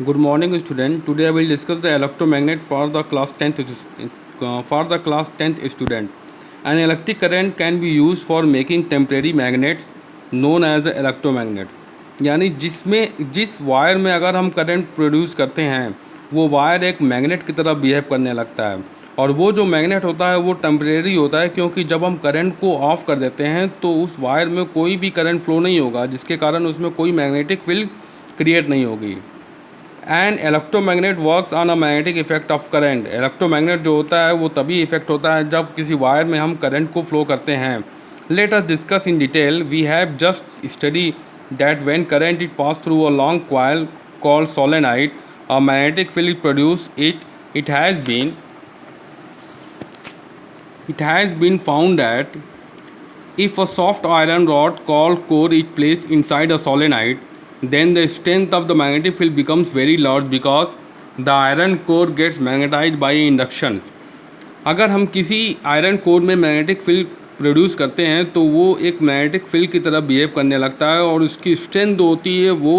Good morning, student. Today I will discuss the electromagnet for the class 10th student. An electric current can be used for making temporary magnets known as the electromagnet. यानी जिस wire में अगर हम current produce करते हैं वो wire एक magnet की तरह बिहेव करने लगता है। और वो जो मैग्नेट होता है वो टेम्परेरी होता है, क्योंकि जब हम करंट को ऑफ कर देते हैं तो उस वायर में कोई भी करंट फ्लो नहीं होगा, जिसके कारण उसमें कोई मैग्नेटिक फील्ड क्रिएट नहीं होगी। And electromagnet works on a magnetic effect of current. Electromagnet जो होता है वो तभी इफेक्ट होता है जब किसी वायर में हम करंट को फ्लो करते हैं। Let us discuss in detail. We have just study that when current is pass through a long coil called solenoid, a magnetic field is produce it has been found that if a soft iron rod called core is placed inside a solenoid, then the strength of the magnetic field becomes very large because the iron core gets magnetized by induction. अगर हम किसी iron core में magnetic field produce करते हैं तो वो एक magnetic field की तरह बिहेव करने लगता है, और उसकी स्ट्रेंथ होती है वो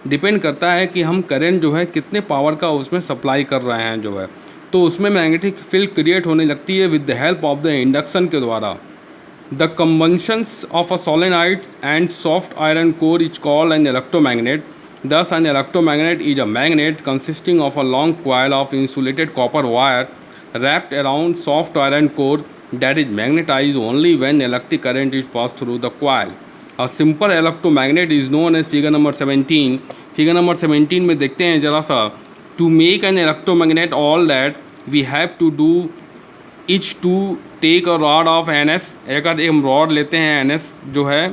डिपेंड करता है कि हम करंट जो है कितने पावर का उसमें सप्लाई कर रहे हैं जो है, तो उसमें मैग्नेटिक फील्ड क्रिएट होने लगती है with the help of the induction के द्वारा। The combustions of a solenoid and soft iron core is called an electromagnet. Thus, an electromagnet is a magnet consisting of a long coil of insulated copper wire wrapped around soft iron core that is magnetized only when electric current is passed through the coil. A simple electromagnet is known as figure number 17. Figure number 17 में देखते हैं जरा सा। To make an electromagnet, all that we have to do each to take a rod of N S. एक हम rod लेते हैं N S जो है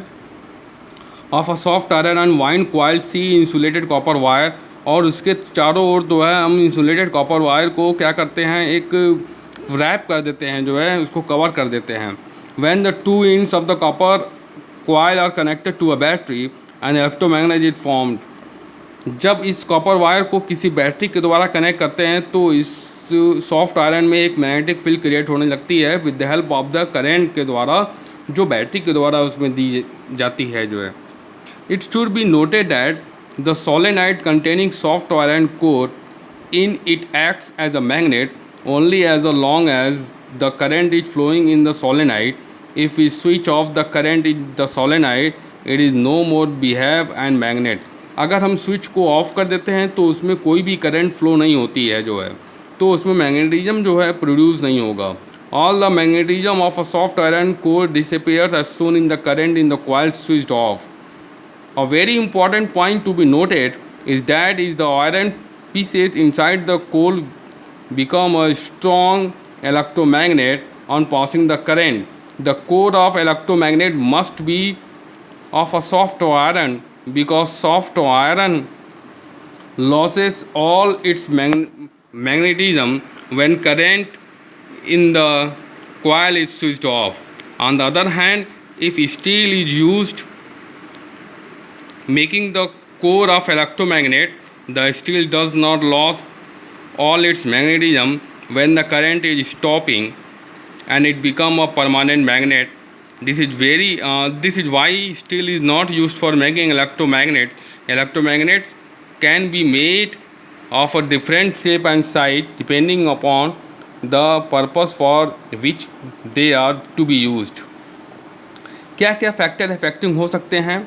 of a soft iron and wind coil see insulated copper wire, और उसके चारों ओर जो है हम इंसुलेटेड कॉपर वायर को क्या करते हैं, एक रैप कर देते हैं जो है, उसको कवर कर देते हैं। When the two ends of the copper coil are connected to a battery and electromagnet is formed. जब इस कॉपर वायर को किसी बैटरी के द्वारा कनेक्ट करते हैं तो इस सॉफ्ट आयरन में एक मैग्नेटिक फील्ड क्रिएट होने लगती है with the help of the current के द्वारा, जो बैटरी के द्वारा उसमें दी जाती है जो है। It should be noted that the solenoid containing soft iron core in it acts as a magnet only as a long as the current is flowing in the solenoid. If we switch off the current in the solenoid it is no more behave and magnet. अगर हम switch को of कर देते हैं तो उसमें कोई भी करंट फ्लो नहीं होती है जो है, तो उसमें मैग्नेटिज्म जो है प्रोड्यूस नहीं होगा। All the magnetism of a soft iron core disappears as soon in the current in the coil switched off. A very important point to be noted is that is the iron pieces inside the core become a strong electromagnet on passing the current. The core of electromagnet must be of a soft iron because soft iron loses all its magnetism when current in the coil is switched off. On the other hand, if steel is used making the core of electromagnet, the steel does not lose all its magnetism when the current is stopping, and it become a permanent magnet. This is why steel is not used for making electromagnet. Electromagnets can be made of a different shape and size depending upon the purpose for which they are to be used. क्या क्या factor affecting हो सकते हैं?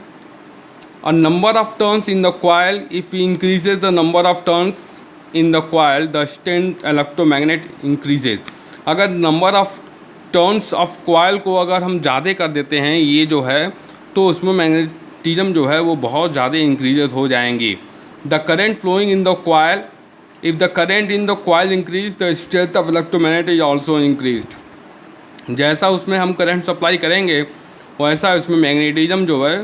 A number of turns in the coil. If we increases the number of turns in the coil, the strength electromagnet increases. अगर number of turns of coil को अगर हम ज़्यादा कर देते हैं ये जो है, तो उसमें मैग्नेटिज्म जो है वो बहुत ज़्यादा इंक्रीजेज हो जाएंगी। The current flowing in the coil, if the current in the coil increase the strength of electromagnet is also increased. जैसा उसमें हम करंट सप्लाई करेंगे वैसा उसमें मैग्नेटिज्म जो है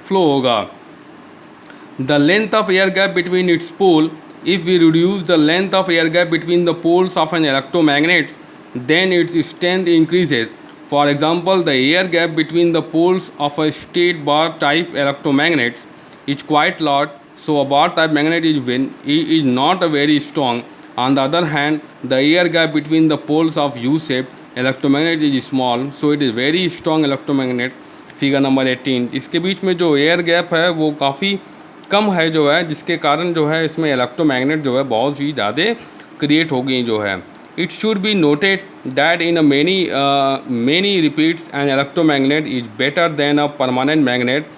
फ्लो होगा। The length of air gap between its pole, if we reduce the length of air gap between the poles of an electromagnet then its strength increases. For example, the air gap between the poles of a straight bar type electromagnets is quite large, so a bar type magnet is not very strong. On the other hand, the air gap between the poles of U-shaped electromagnet is small, so it is very strong electromagnet. Figure number 18, इसके बीच में जो air gap है वो काफ़ी कम है जो है, जिसके कारण जो है इसमें इलेक्ट्रोमैग्नेट जो है बहुत ही ज़्यादा क्रिएट हो गई जो है। It should be noted that in a many repeats an electromagnet is better than a permanent magnet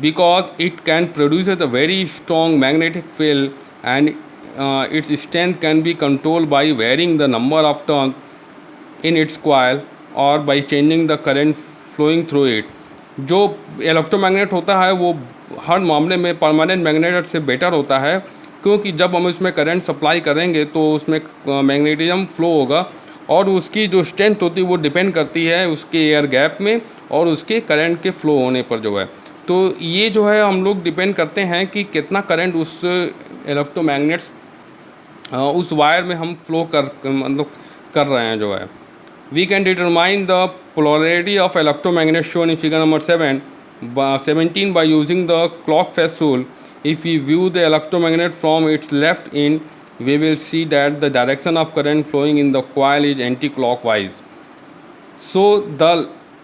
because it can produce a very strong magnetic field, and its strength can be controlled by varying the number of turns in its coil or by changing the current flowing through it। जो electromagnet होता है वो हर मामले में permanent magnet से better होता है, क्योंकि जब हम उसमें करंट सप्लाई करेंगे तो उसमें मैग्नेटिज्म फ्लो होगा, और उसकी जो स्ट्रेंथ होती है वो डिपेंड करती है उसके एयर गैप में और उसके करंट के फ्लो होने पर जो है। तो ये जो है हम लोग डिपेंड करते हैं कि कितना करंट उस इलेक्ट्रोमैग्नेट्स उस वायर में हम फ्लो मतलब कर रहे हैं जो है। We can determine the polarity of electromagnet shown in figure number 17 by using the clock face rule। If we view the electromagnet from its left end, we will see that the direction of current flowing in the coil is anti-clockwise. So the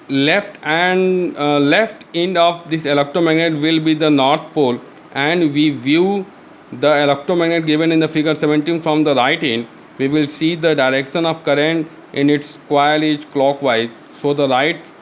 left end of this electromagnet will be the north pole, and we view the electromagnet given in the figure 17 from the right end, we will see the direction of current in its coil is clockwise. So the right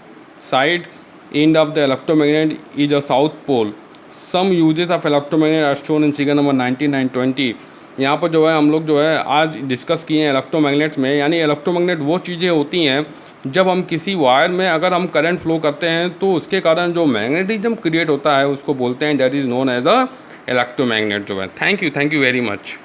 side end of the electromagnet is a south pole। Some uses of electromagnet are shown in figure number 19 and 20। यहाँ पर जो है हम लोग जो है आज discuss किए हैं इलेक्ट्रोमैग्नेट्स में। यानी इलेक्ट्रोमैग्नेट वो चीज़ें होती हैं जब हम किसी वायर में अगर हम करंट फ्लो करते हैं तो उसके कारण जो मैग्नेटिज्म क्रिएट होता है उसको बोलते हैं that is known as a electromagnet जो है। Thank you very much.